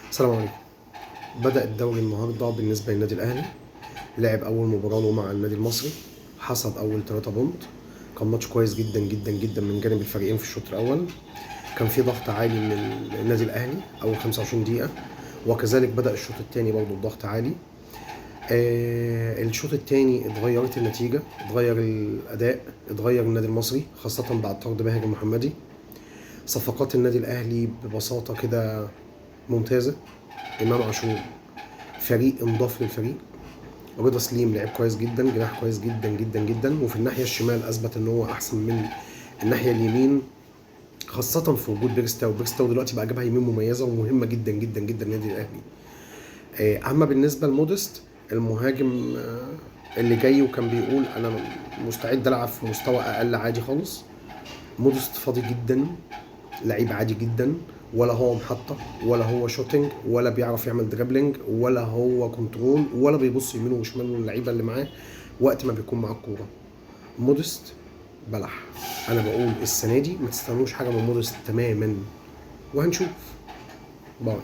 السلام عليكم. بدأ الدوري النهارده بالنسبة للنادي الأهلي، لعب أول مباراة له مع النادي المصري، حصد أول 3 بونت. كان ماتش كويس جدا جدا جدا من جانب الفريقين في الشوط الأول. كان في ضغط عالي من النادي الأهلي أول 25 دقيقة، وكذلك بدأ الشوط الثاني برضه بضغط عالي. الشوط الثاني اتغيرت النتيجة، اتغير الأداء، اتغير النادي المصري خاصة بعد طرد باهر المحمدي. صفقات النادي الأهلي ببساطة كده ممتازة. إمام عاشور فريق انضاف للفريق. رضا سليم لعب كويس جدا، جناح كويس جدا جدا جدا، وفي الناحيه الشمال اثبت ان هو احسن من الناحيه اليمين، خاصه في وجود بيرستاو. بيرستاو دلوقتي بقى جبهه يمين مميزه ومهمه جدا جدا جدا للنادي الاهلي. اما بالنسبه لمودست المهاجم اللي جاي وكان بيقول انا مستعد العب في مستوى اقل عادي خالص. مودست فاضي جدا، لعيب عادي جدا، ولا هو محطة ولا هو شوتنج ولا بيعرف يعمل دريبلينج ولا هو كنترول ولا بيبص يمينه وشماله للعيبة اللي معاه وقت ما بيكون معاه الكورة. مودست بلح. انا بقول السنة دي ما تستنوش حاجة من مودست تماما، وهنشوف. باي.